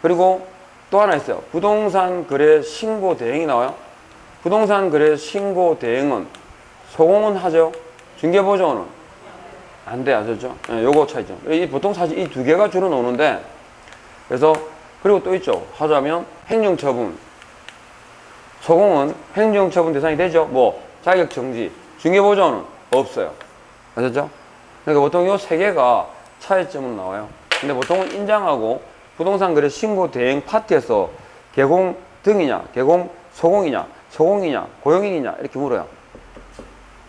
그리고 또 하나 있어요. 부동산 거래 신고 대행이 나와요. 부동산 거래 신고 대행은 소공은 하죠. 중개보조는 안 돼, 아셨죠? 네, 요거 차이죠. 보통 사실 이 두 개가 주로 나오는데, 그래서 그리고 또 있죠. 하자면 행정처분. 소공은 행정처분 대상이 되죠. 뭐 자격정지, 중개보조는 없어요. 아셨죠? 그러니까 보통 요 세 개가 차이점은 나와요. 근데 보통은 인장하고 부동산 거래 신고 대행 파트에서 개공 등이냐, 개공 소공이냐, 소공이냐, 고용인이냐 이렇게 물어요.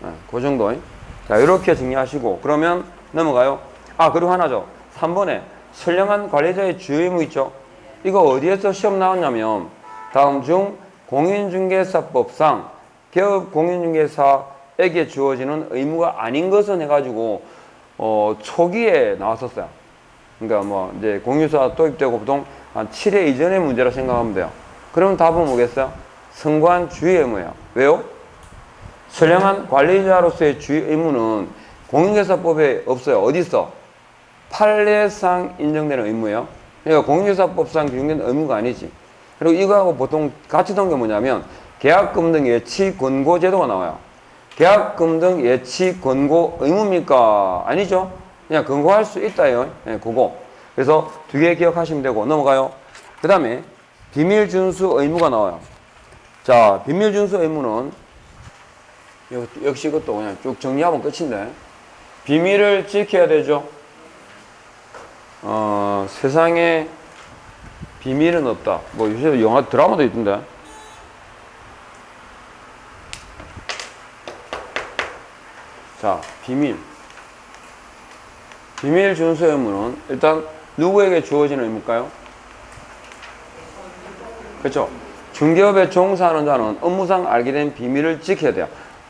네, 그 정도. 자, 이렇게 정리하시고 그러면 넘어가요. 아, 그리고 하나죠. 3번에 선량한 관리자의 주요 의무 있죠. 이거 어디에서 시험 나왔냐면 다음 중 공인중개사법상 개업 공인중개사에게 주어지는 의무가 아닌 것은 해가지고 초기에 나왔었어요. 그러니까 뭐 이제 공유사 도입되고 보통 한 7회 이전의 문제라 생각하면 돼요. 그러면 답은 뭐겠어요? 선관 주의 의무예요. 왜요? 선량한 관리자로서의 주의 의무는 공인중개사법에 없어요. 어디 있어? 판례상 인정되는 의무예요. 그러니까 공인중개사법상 규정된 의무가 아니지. 그리고 이거하고 보통 같이 나온 게 뭐냐면 계약금 등 예치 권고 제도가 나와요. 계약금 등 예치 권고 의무입니까? 아니죠. 그냥 권고할 수 있다요. 네, 그거. 그래서 두 개 기억하시면 되고 넘어가요. 그 다음에 비밀 준수 의무가 나와요. 자, 비밀 준수 의무는 역시 이것도 그냥 쭉 정리하면 끝인데 비밀을 지켜야 되죠. 세상에 비밀은 없다. 뭐 요새 영화 드라마도 있던데. 자, 비밀 준수 의무는 일단 누구에게 주어지는 의무일까요? 그렇죠. 중개업에 종사하는 자는 업무상 알게 된 비밀을 지켜야 돼요.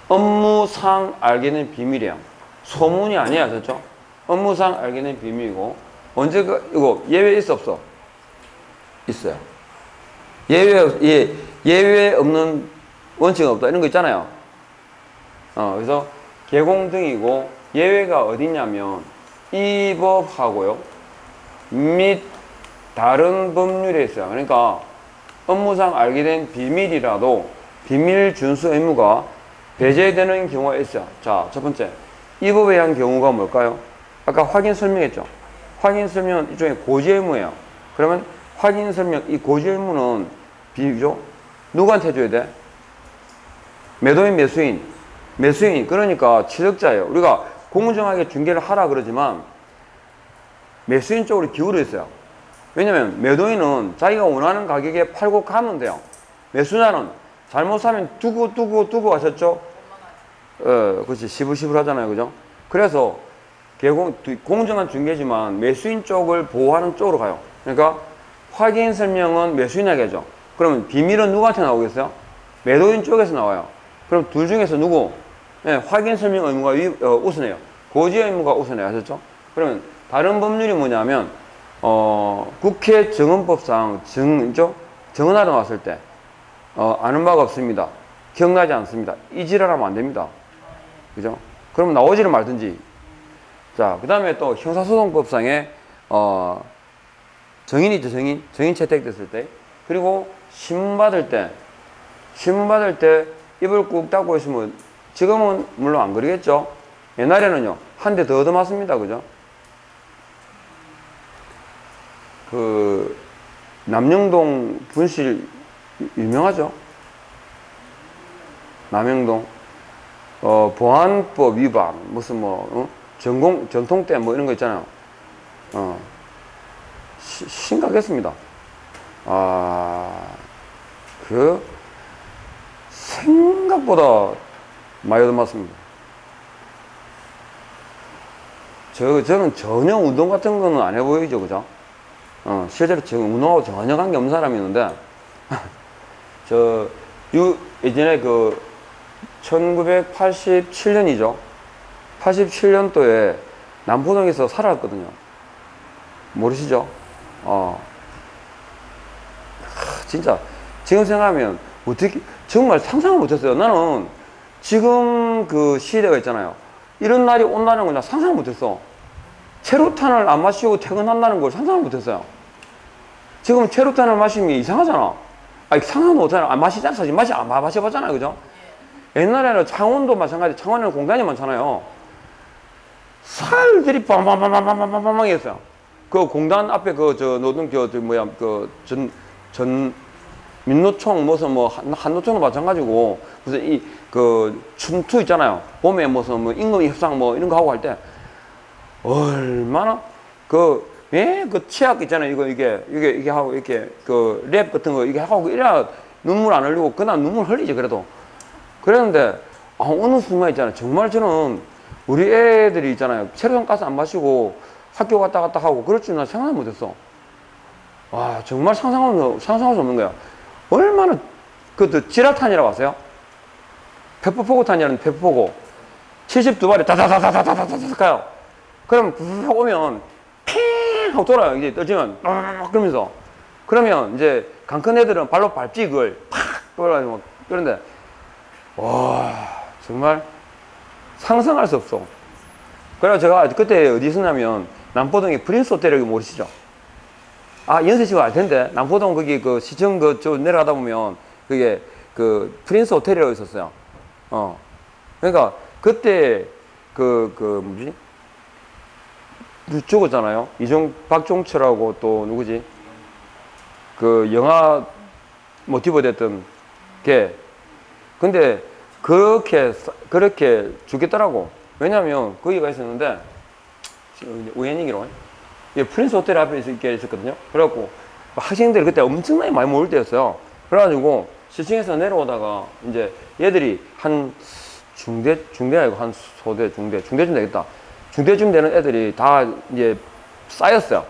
업무상 알게 된 비밀이에요. 소문이 아니야, 그렇죠? 업무상 알게 된 비밀이고 언제 이거 예외 있어 없어? 있어요. 예외 없는 원칙은 없다 이런 거 있잖아요. 그래서 개공 등이고 예외가 어디냐면 이 법하고요 및 다른 법률에 있어요. 그러니까 업무상 알게 된 비밀이라도 비밀 준수 의무가 배제되는 경우가 있어요. 자, 첫 번째 이 법에 의한 경우가 뭘까요? 아까 확인 설명했죠. 확인 설명은 일종의 고지 의무예요. 그러면 확인 설명 이 고지 의무는 비죠. 누구한테 줘야 돼? 매도인 매수인 그러니까 취득자예요. 우리가 공정하게 중개를 하라 그러지만 매수인 쪽으로 기울어 있어요. 왜냐면 매도인은 자기가 원하는 가격에 팔고 가면 돼요. 매수자는 잘못 사면 두고 하셨죠? 그렇지. 시불시불 하잖아요. 그죠? 그래서 공정한 중개지만 매수인 쪽을 보호하는 쪽으로 가요. 그러니까 확인 설명은 매수인에게 하죠. 그러면 비밀은 누구한테 나오겠어요? 매도인 쪽에서 나와요. 그럼 둘 중에서 누구? 네, 확인 설명 의무가 우선해요. 고지 의무가 우선해요. 아셨죠? 그러면 다른 법률이 뭐냐면 국회 정언법상 정언하러 나왔을 때 아는 바가 없습니다. 기억나지 않습니다. 이 지랄하면 안 됩니다. 그죠? 그럼 나오지를 말든지. 자, 그 다음에 또 형사소송법상에 정인이 있죠. 정인 채택됐을 때. 그리고 신문 받을 때 입을 꾹 닫고 있으면 지금은 물론 안 그러겠죠. 옛날에는요, 한 대 더 얻어맞습니다. 그죠? 그, 남영동 분실 유명하죠? 남영동. 보안법 위반, 무슨 전통댐 뭐 이런 거 있잖아요. 심각했습니다. 생각보다 많이 얻어맞습니다. 저는 전혀 운동 같은 거는 안 해보이죠, 그죠? 실제로 지금 운동하고 전혀 관계 없는 사람이 있는데, 예전에 1987년이죠. 87년도에 남포동에서 살아왔거든요. 모르시죠? 진짜, 지금 생각하면, 어떻게, 정말 상상을 못했어요. 나는 지금 그 시대가 있잖아요. 이런 날이 온다는 걸 나 상상을 못했어. 체류탄을 안 마시고 퇴근한다는 걸 상상을 못했어요. 지금 체류탄을 마시면 이상하잖아. 아니, 상상도 못하잖아. 안 마시잖아. 사실 안 마셔봤잖아요. 그죠? 옛날에는 창원도 마찬가지. 창원에는 공단이 많잖아요. 살들이 빵빵빵빵빵빵빵 했어요. 그 공단 앞에 민노총 한노총도 마찬가지고 무슨 춘투 있잖아요. 봄에 무슨 임금 협상 이런 거 하고 할 때 얼마나 그 치약 있잖아요. 이게 하고 이렇게 랩 같은 거 이게 하고 이래야 눈물 안 흘리고 그날 눈물 흘리지 그래도. 그랬는데 어느 순간 있잖아요. 정말 저는 우리 애들이 있잖아요. 체류탄 가스 안 마시고 학교 갔다 하고 그럴 줄 난 생각 못했어. 와, 정말 상상할 수 없는 거야. 얼마나 지라탄이라고 아세요? 페퍼포고탄이라는 페퍼포고 72발이 다다다다다다다다 가요. 그럼 푹 오면 핑 하고 돌아요. 이제 떨어지면 그러면서 그러면 이제 강큰 애들은 발로 밟지 그걸 팍 돌아가지고 그런데 와, 정말 상상할 수 없어. 그래서 제가 그때 어디 있었냐면 남포동에 프린스 호텔을 모르시죠? 연세 씨가 알 텐데 남포동 거기 시청 저 내려가다 보면 그게 프린스 호텔이라고 있었어요. 그러니까 그때 뭐지? 죽었잖아요. 박종철하고 또 누구지? 영화 모티브 됐던 걔. 근데 그렇게 죽겠더라고. 왜냐면 거기가 있었는데 우연히기로 프린스 호텔 앞에 있었거든요. 그래갖고 학생들이 그때 엄청나게 많이 모일 때였어요. 그래가지고 시청에서 내려오다가 이제 얘들이 한 중대 아니고 한 소대 중대쯤 되겠다. 중대쯤 되는 애들이 다 이제 쌓였어요.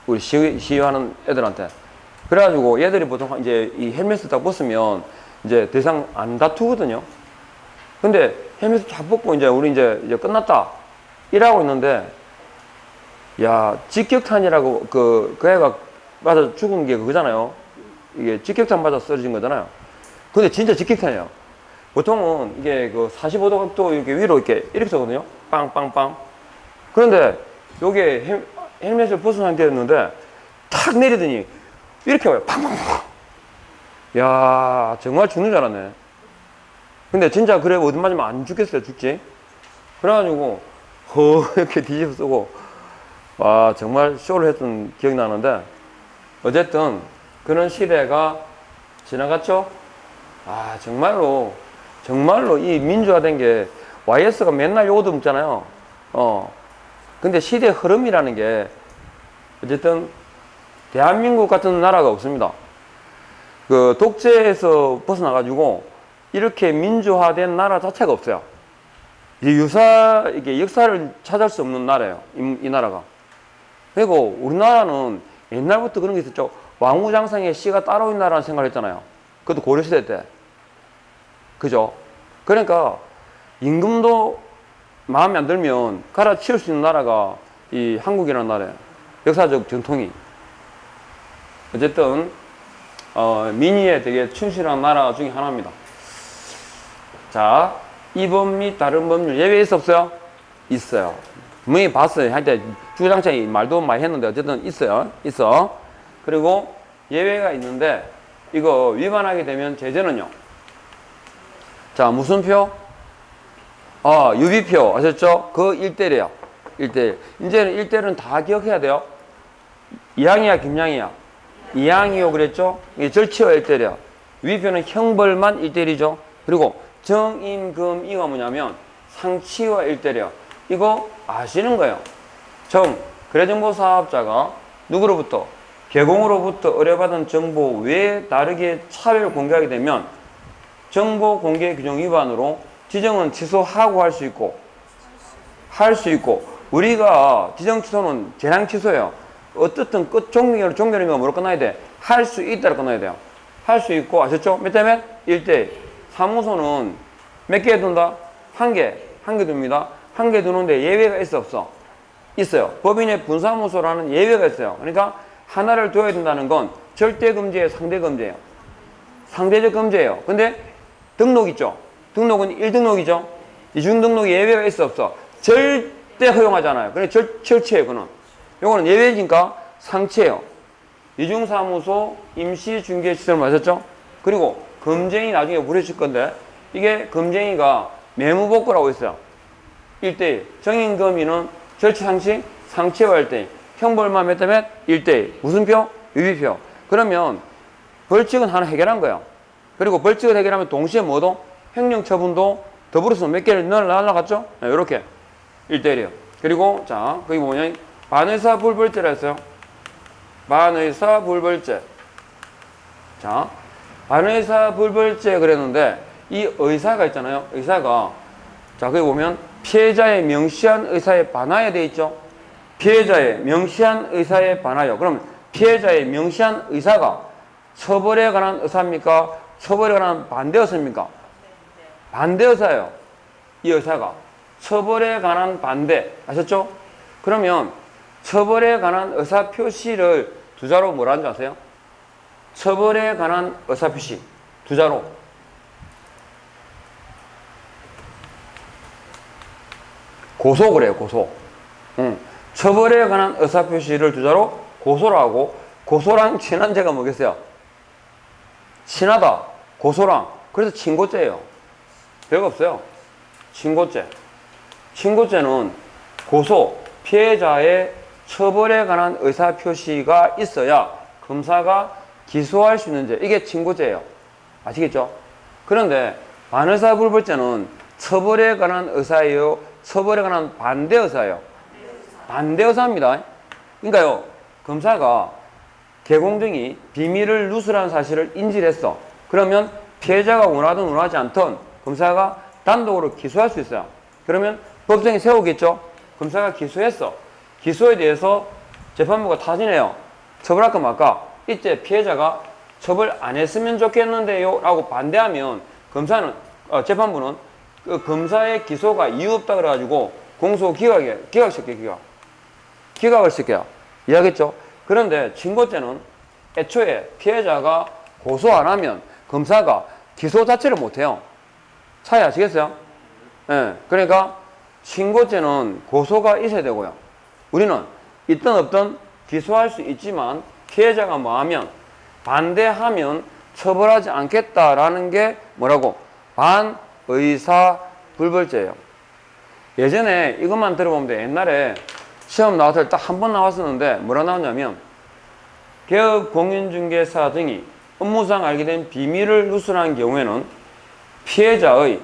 우리 시위하는 애들한테. 그래가지고 얘들이 보통 이제 이 헬멧을 딱 벗으면 이제 더 이상 안 다투거든요. 근데 헬멧을 다 벗고 우리 이제 끝났다. 이러고 있는데, 야, 직격탄이라고 그 애가 맞아 죽은 게 그거잖아요. 이게 직격탄 맞아 쓰러진 거잖아요. 근데 진짜 직격탄이에요. 보통은 이게 45도 각도 이렇게 위로 이렇게 쏘거든요. 빵빵빵. 그런데 요게 헬멧을 벗은 상태였는데 탁 내리더니 이렇게 와요. 팡팡팡. 야, 정말 죽는 줄 알았네. 근데 진짜 그래 어디 맞으면 안 죽겠어요. 죽지. 그래가지고 이렇게 뒤집어 쓰고 와, 정말 쇼를 했던 기억이 나는데 어쨌든 그런 시대가 지나갔죠. 정말로 이 민주화된 게 YS가 맨날 요거 듣잖아요. 근데 시대의 흐름이라는 게 어쨌든 대한민국 같은 나라가 없습니다. 독재에서 벗어나가지고 이렇게 민주화된 나라 자체가 없어요. 이게 역사를 찾을 수 없는 나라예요. 이 나라가. 그리고 우리나라는 옛날부터 그런 게 있었죠. 왕후장상에 씨가 따로 있나라는 생각을 했잖아요. 그것도 고려시대 때. 그죠? 그러니까 임금도 마음에 안 들면 갈아치울 수 있는 나라가 이 한국이라는 나라예요. 역사적 전통이. 어쨌든 민의에 되게 충실한 나라 중에 하나입니다. 자, 이 법 및 다른 법률 예외 있었어요? 있어요. 분명히 봤어요. 할 때 주장창이 말도 많이 했는데 어쨌든 있어. 그리고 예외가 있는데 이거 위반하게 되면 제재는요. 자, 무슨 표? 유비표 아셨죠? 그 1대1이에요. 1대1. 이제는 1대1은 다 기억해야 돼요. 이항이야, 김양이야? 이항이요, 그랬죠? 이게 절치와 1대1이야. 유비표는 형벌만 1대1이죠. 그리고 정임금이가 뭐냐면 상치와 1대1이야. 이거 아시는 거예요. 거래정보사업자가 누구로부터? 개공으로부터 의뢰받은 정보 외에 다르게 차별 공개하게 되면 정보 공개 규정 위반으로 지정은 취소하고 할 수 있고 우리가 지정 취소는 재량 취소예요. 어떻든 끝 종료이면 뭐로 끝나야 돼? 할 수 있다로 끝나야 돼요. 할 수 있고 아셨죠? 몇 대 몇? 1대1. 사무소는 몇 개 둔다? 한 개 둡니다. 한 개 두는데 예외가 있어 없어? 있어요. 법인의 분사무소라는 예외가 있어요. 그러니까 하나를 둬야 된다는 건 절대 금지예요, 상대 금지예요. 상대적 금지예요. 근데 등록 있죠? 등록은 1등록이죠? 이중등록 예외가 있어 없어? 절대 허용하잖아요. 그래 절치예요, 그는. 요거는 예외니까 상치예요. 이중사무소 임시중개시설 맞았죠? 그리고 금쟁이 나중에 부르실 건데 이게 금쟁이가 매무복구라고 있어요. 1대1. 정인금이는 절치 상치, 상치와 1대1. 형벌만 몇 대 몇? 1대1. 무슨 표? 유비표. 그러면 벌칙은 하나 해결한 거예요. 그리고 벌칙을 해결하면 동시에 뭐도? 행령처분도 더불어서 몇 개를 날라갔죠? 네, 이렇게 1대1이에요. 그리고 자 거기 뭐냐? 반의사 불벌죄라 했어요. 반의사 불벌죄. 자, 반의사 불벌죄 그랬는데 이 의사가 있잖아요. 의사가 자 거기 보면 피해자의 명시한 의사에 반하여 돼 있죠. 피해자의 명시한 의사에 반하여. 그럼 피해자의 명시한 의사가 처벌에 관한 의사입니까? 처벌에 관한 반대 의사입니까? 반대 의사예요. 이 의사가 처벌에 관한 반대. 아셨죠? 그러면 처벌에 관한 의사 표시를 두 자로 뭐라는 줄 아세요? 처벌에 관한 의사 표시 두 자로 고소 그래요. 고소. 처벌에 관한 의사 표시를 두 자로 고소라고. 고소랑 친한 죄가 뭐겠어요? 친하다. 고소랑. 그래서 친고죄예요. 별거 없어요. 친고죄. 친고죄는 고소, 피해자의 처벌에 관한 의사 표시가 있어야 검사가 기소할 수 있는 죄. 이게 친고죄예요. 아시겠죠? 그런데 반의사 불벌죄는 처벌에 관한 의사예요. 처벌에 관한 반대 의사예요. 반대 의사입니다. 그러니까요, 검사가 개공등이 비밀을 누설한 사실을 인지를 했어. 그러면 피해자가 원하든 원하지 않든 검사가 단독으로 기소할 수 있어요. 그러면 법정에 세우겠죠? 검사가 기소했어. 기소에 대해서 재판부가 타진해요. 처벌할까 말까? 이때 피해자가 처벌 안 했으면 좋겠는데요 라고 반대하면 검사는 재판부는 그 검사의 기소가 이유 없다 그래가지고 공소 기각을 시켜요. 이해하겠죠? 그런데 친고죄는 애초에 피해자가 고소 안 하면 검사가 기소 자체를 못해요. 차이 아시겠어요? 네, 그러니까 친고죄는 고소가 있어야 되고요. 우리는 있든 없든 기소할 수 있지만 피해자가 뭐하면 반대하면 처벌하지 않겠다라는 게 뭐라고? 반의사 불벌죄예요. 예전에 이것만 들어보면 돼. 옛날에 시험 나왔을 때 딱 한 번 나왔었는데 뭐라 나왔냐면 개업 공인중개사 등이 업무상 알게 된 비밀을 누설한 경우에는 피해자의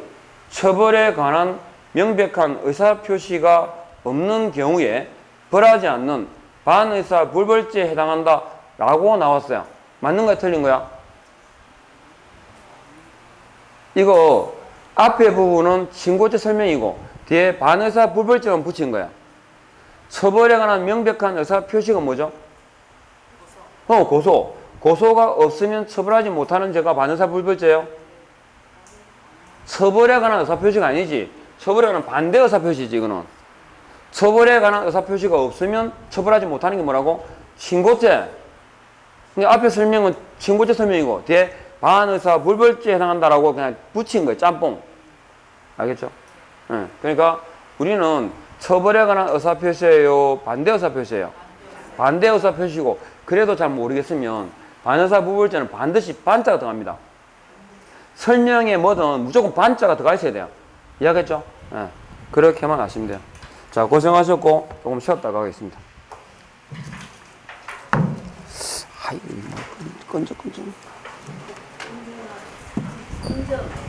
처벌에 관한 명백한 의사표시가 없는 경우에 벌하지 않는 반의사 불벌죄에 해당한다 라고 나왔어요. 맞는 거야 틀린 거야? 이거 앞에 부분은 친고죄 설명이고 뒤에 반의사 불벌죄만 붙인 거야. 처벌에 관한 명백한 의사표시가 뭐죠? 고소. 고소가 없으면 처벌하지 못하는 죄가 반의사 불벌죄예요. 처벌에 관한 의사표시가 아니지. 처벌에 관한 반대 의사표시지 이거는. 처벌에 관한 의사표시가 없으면 처벌하지 못하는 게 뭐라고? 친고죄. 근데 앞에 설명은 친고죄 설명이고 뒤에 반의사 불벌죄에 해당한다라고 그냥 붙인 거예요. 짬뽕. 알겠죠? 네. 그러니까 우리는 처벌에 관한 의사표시예요? 반대 의사표시예요? 반대 의사표시고 그래도 잘 모르겠으면 반의사 불벌죄는 반드시 반자가 들어갑니다. 설명에 뭐든 무조건 반자가 들어가 있어야 돼요. 이해하겠죠? 예, 그렇게만 하시면 돼요. 자, 고생하셨고 조금 쉬었다가 가겠습니다. 아이고, 끈적끈적. 인정.